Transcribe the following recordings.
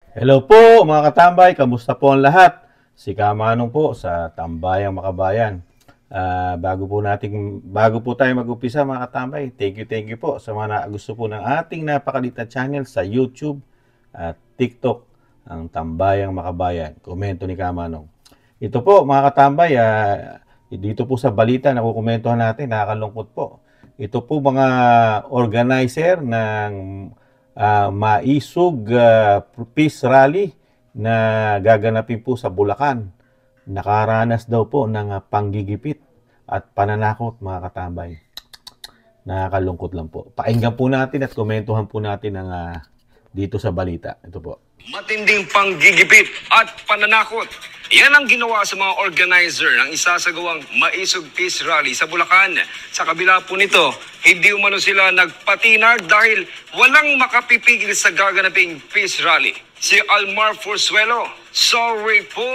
Hello po mga katambay, kamusta po ang lahat? Si Kamanong po sa Tambayang Makabayan. Bago po tayo mag-upisa mga katambay, thank you po sa mga gusto po ng ating napakalit na channel sa YouTube at TikTok, ang Tambayang Makabayan. Komento ni Kamanong. Ito po mga katambay, dito po sa balita na kukomentohan natin, nakakalungkot po. Ito po mga organizer ng Maisog Peace Rally na gaganapin po sa Bulacan. Nakaranas daw po ng panggigipit at pananakot mga katambay. Nakakalungkot lang po. Pakinggan po natin at komentuhan po natin ang dito sa balita. Ito po. Matinding panggigipit at pananakot. Yan ang ginawa sa mga organizer ng isasagawang Maisog Peace Rally sa Bulacan. Sa kabila po nito, hindi umano sila nagpatinag dahil walang makapipigil sa gaganaping Peace Rally. Si Almar Forzuelo, sorry po!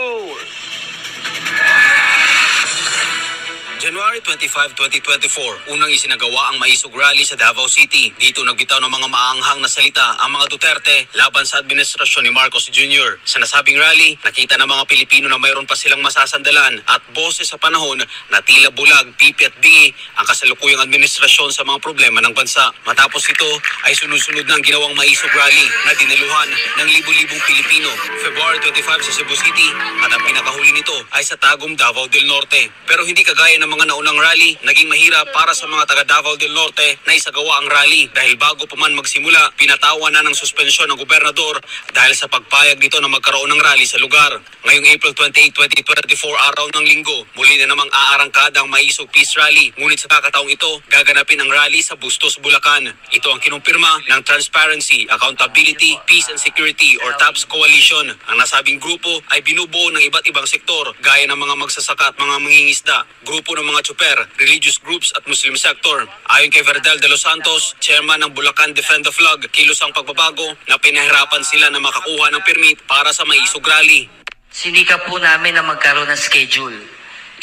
January 25, 2024, unang isinagawa ang Maisog Rally sa Davao City. Dito nagbitaw ng mga maanghang na salita ang mga Duterte laban sa administrasyon ni Marcos Jr. Sa nasabing rally, nakita ng mga Pilipino na mayroon pa silang masasandalan at boses sa panahon na tila bulag, pipi at bingi ang kasalukuyang administrasyon sa mga problema ng bansa. Matapos ito ay sunod-sunod na ang ginawang Maisog Rally na dinaluhan ng libu-libong Pilipino. February 25 sa Cebu City at ang pinakahuli nito ay sa Tagum, Davao del Norte. Pero hindi kagaya ng mga naunang rally, naging mahirap para sa mga taga Davao del Norte na isagawa ang rally dahil bago pa man magsimula, pinatawan na ng suspensyon ng gobernador dahil sa pagpayag nito na magkaroon ng rally sa lugar. Ngayong April 28, 2024, araw ng linggo, muli na namang aarangkada ang Maisog Peace Rally. Ngunit sa kakataong ito, gaganapin ang rally sa Bustos, Bulacan. Ito ang kinumpirma ng Transparency, Accountability, Peace and Security or TAPS Coalition. Ang nasabing grupo ay binubuo ng iba't ibang sektor gaya ng mga magsasaka at mga mangingisda, grupo ng mga tsuper, religious groups at Muslim sector. Ayon kay Verdel de los Santos, chairman ng Bulacan Defend the Flag, kilos ang pagbabago na pinahirapan sila na makakuha ng permit para sa Maisog Rally. Sinikap po namin na magkaroon ng schedule.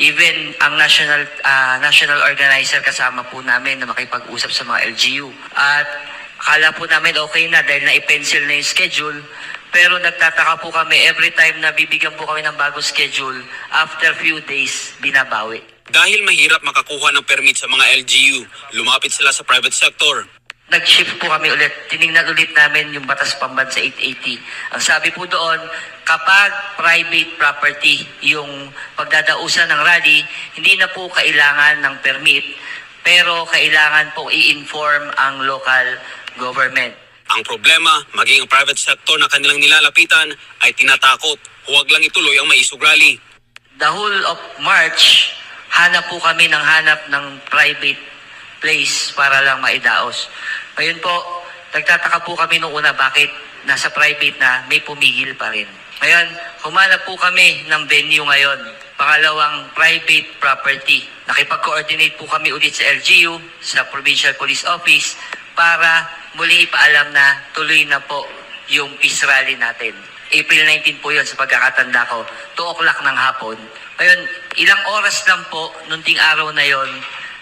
Even ang national organizer kasama po namin na makipag-usap sa mga LGU. At akala po namin okay na dahil na-pencil na yung schedule. Pero nagtataka po kami every time na bibigyan po kami ng bagong schedule, after few days, binabawi. Dahil mahirap makakuha ng permit sa mga LGU, lumapit sila sa private sector. Nag-shift po kami ulit. Tinignan ulit namin yung Batas Pambansa 880. Ang sabi po doon, kapag private property yung pagdadausan ng rally, hindi na po kailangan ng permit, pero kailangan po i-inform ang local government. Ang problema, maging ang private sector na kanilang nilalapitan ay tinatakot. Huwag lang ituloy ang Maisog Rally. The whole of March, hanap po kami ng private place para lang maidaos. Ngayon po, nagtataka po kami nung una bakit nasa private na may pumigil pa rin. Ngayon, humanap po kami ng venue ngayon. Pangalawang private property. Nakipag-coordinate po kami ulit sa LGU, sa Provincial Police Office, para muli ipaalam na tuloy na po yung peace rally natin. April 19 po yun sa pagkakatanda ko, 2 o'clock ng hapon. Ngayon, ilang oras lang po, nunting araw na yon,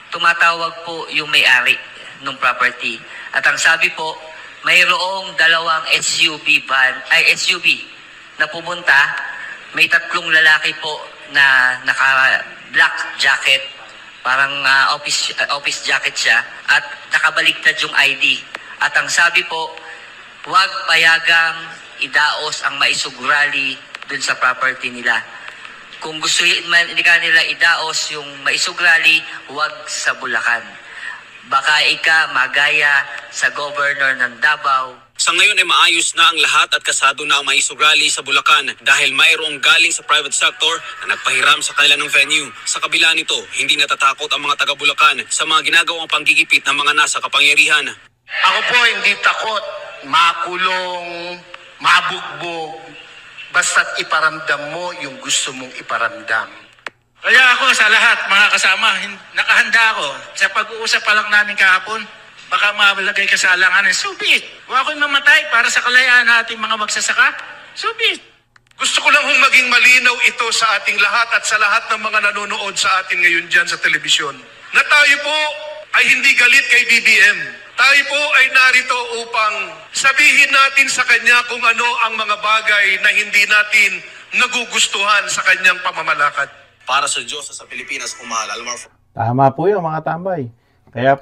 tumatawag po yung may-ari ng property. At ang sabi po, mayroong dalawang SUV na pumunta, may 3 lalaki po na naka-black jacket, parang office jacket siya, at nakabaligtad yung ID. At ang sabi po, huwag payagang idaos ang Maisog Rally dun sa property nila. Kung gusto hindi ka nila idaos yung Maisog Rally, huwag sa Bulacan. Baka magaya sa governor ng Davao. Sa ngayon ay maayos na ang lahat at kasado na ang Maisog Rally sa Bulacan dahil mayroong galing sa private sector na nagpahiram sa kanila ng venue. Sa kabila nito, hindi natatakot ang mga taga Bulacan sa mga ginagawang panggigipit ng mga nasa kapangyarihan. Ako po hindi takot makulong, mabugbog, basta't iparamdam mo yung gusto mong iparamdam. Kaya ako sa lahat, mga kasama, nakahanda ako. Sa pag-uusap pa lang namin kahapon, baka malagay ka sa alanganin, so be it. Kung ako'y mamatay para sa kalayaan nating mga magsasaka, so be it. Gusto ko lang hong maging malinaw ito sa ating lahat at sa lahat ng mga nanonood sa atin ngayon dyan sa telebisyon. Na tayo po ay hindi galit kay BBM. Tayo po ay narito upang sabihin natin sa kanya kung ano ang mga bagay na hindi natin nagugustuhan sa kanyang pamamalakad. Para sa Diyos sa Pilipinas, umahal. Tama po yun, mga tambay. Kaya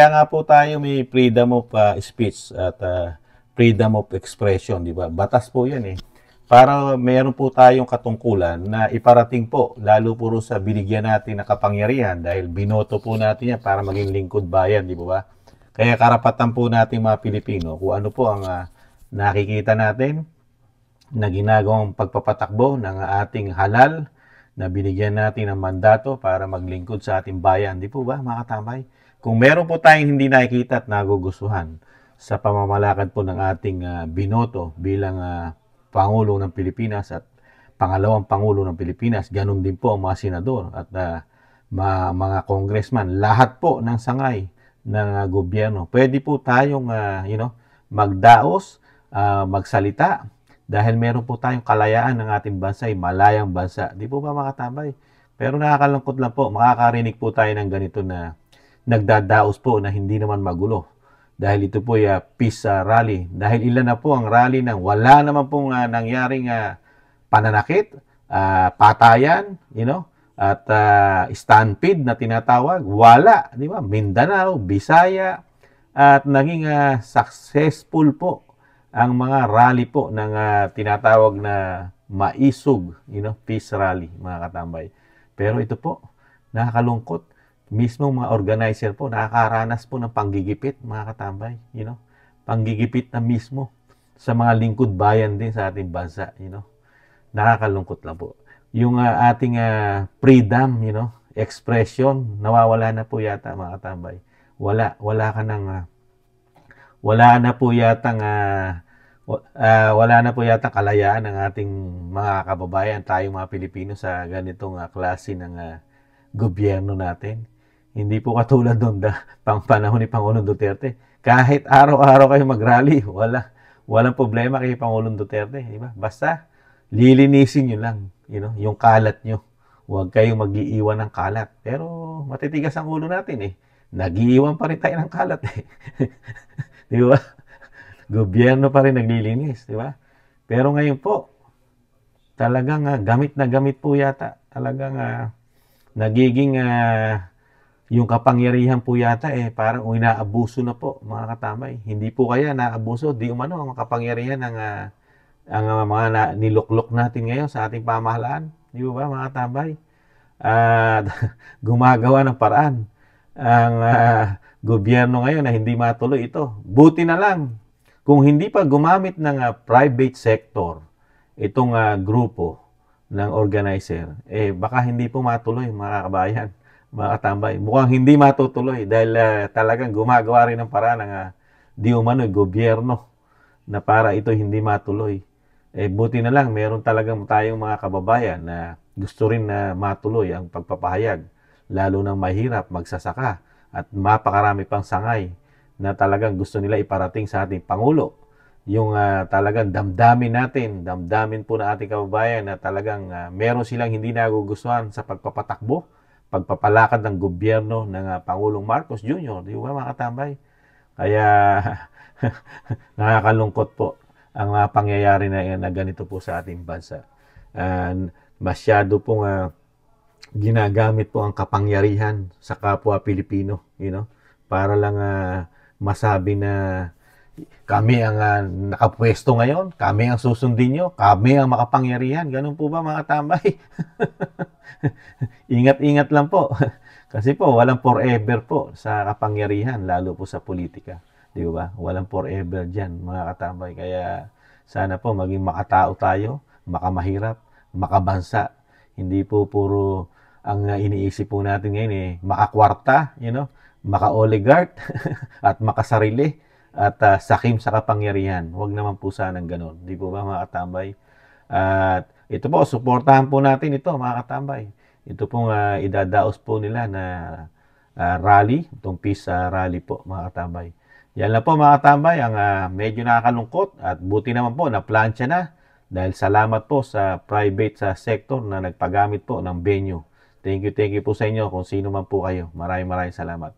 nga po tayo may freedom of speech at freedom of expression, di ba? Batas po yan eh. Para meron po tayong katungkulan na iparating po, lalo po sa binigyan natin na kapangyarihan dahil binoto po natin yan para maging lingkod bayan, di ba? Kaya karapatan po natin mga Pilipino kung ano po ang nakikita natin na ginagawang pagpapatakbo ng ating halal na binigyan natin ng mandato para maglingkod sa ating bayan. Di po ba, mga katambay? Kung meron po tayong hindi nakikita at nagugustuhan sa pamamalakad po ng ating binoto bilang Pangulo ng Pilipinas at pangalawang Pangulo ng Pilipinas, ganun din po ang mga senador at mga congressman, lahat po ng sangay ng gobyerno. Pwede po tayong magdaos, magsalita, dahil meron po tayong kalayaan ng ating bansa, malayang bansa. Di po ba, mga katambay? Pero nakakalungkot lang po, makakarinig po tayo ng ganito na nagdadaos po na hindi naman magulo. Dahil ito po ay peace rally. Dahil ilan na po ang rally nang wala naman pong nangyaring pananakit, patayan, at stampede na tinatawag. Wala, di ba? Mindanao, Bisaya, at naging successful po ang mga rally po ng tinatawag na maisog, peace rally, mga katambay. Pero ito po, nakakalungkot. Mismo mga organizer po, nakakaranas po ng panggigipit, mga katambay. Panggigipit na mismo sa mga lingkod bayan din sa ating bansa. Nakakalungkot lang po. Yung ating freedom, expression, nawawala na po yata, mga katambay. Wala na po yata kalayaan ng ating mga kababayan, tayong mga Pilipino sa ganitong klase ng gobyerno natin. Hindi po katulad doon pang panahon ni Pangulong Duterte. Kahit araw-araw kayo mag-rally, walang problema kay Pangulong Duterte, di ba? Basta lilinisin nyo lang, yung kalat nyo. Huwag kayong mag-iiwan ng kalat. Pero matitigas ang ulo natin eh. Nag-iiwan pa rin tayo ng kalat eh. Di ba? Gobyerno pa rin naglilinis, di ba? Pero ngayon po, talagang gamit na gamit po yata. Talagang nagiging yung kapangyarihan po yata parang inaabuso na po, mga katambay. Hindi po kaya naabuso, di umano ang kapangyarihan ng ang mga niluklok natin ngayon sa ating pamahalaan. Di ba, mga katambay? Gumagawa ng paraan ang gobyerno ngayon na hindi matuloy ito. Buti na lang kung hindi pa gumamit ng private sector itong grupo ng organizer, baka hindi po matuloy, mga kabayan, mga katambay. Mukhang hindi matutuloy dahil talagang gumagawa rin ng paraan ng di umano'y gobyerno na para ito hindi matuloy. Buti na lang, meron talagang tayong mga kababayan na gusto rin na matuloy ang pagpapahayag, lalo ng mahirap, magsasaka, at mapakarami pang sangay na talagang gusto nila iparating sa ating Pangulo. Yung talagang damdamin po na ating kababayan na talagang meron silang hindi nagugustuhan sa pagpapatakbo, pagpapalakad ng gobyerno ng Pangulong Marcos Jr. Di ba, mga katambay? Kaya nakakalungkot po ang pangyayari na ganito po sa ating bansa. Masyado pong ginagamit po ang kapangyarihan sa kapwa Pilipino, para lang masabi na kami ang nakapwesto ngayon, kami ang susundin nyo, kami ang makapangyarihan. Ganun po ba, mga tambay? Ingat-ingat lang po. Kasi po, walang forever po sa kapangyarihan, lalo po sa politika. Di ba? Walang forever dyan, mga katambay. Kaya sana po maging makatao tayo, makamahirap, makabansa. Hindi po puro ang iniisip po natin ngayon makakwarta, maka-oligarch at makasarili at sakim sa kapangyarihan. Huwag naman po sanang ganun. Di po ba, mga katambay? At ito po, suportahan po natin ito, mga katambay. Ito pong idadaos po nila na rally, itong peace rally po, mga katambay. Yan lang po, mga katambay, ang medyo nakakalungkot at buti naman po na plancha na dahil salamat po sa private sector na nagpagamit po ng venue. Thank you po sa inyo kung sino man po kayo. Maraming salamat.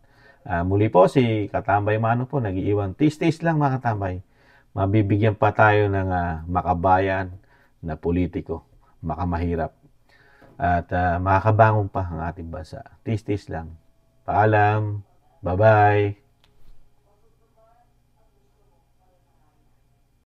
Muli po si Katambay Mano po nag-iiwan. Tis-tis lang mga katambay. Mabibigyan pa tayo ng makabayan na politiko, makamahirap. At makakabangon pa ang ating bansa. Tis-tis lang. Paalam. Bye-bye.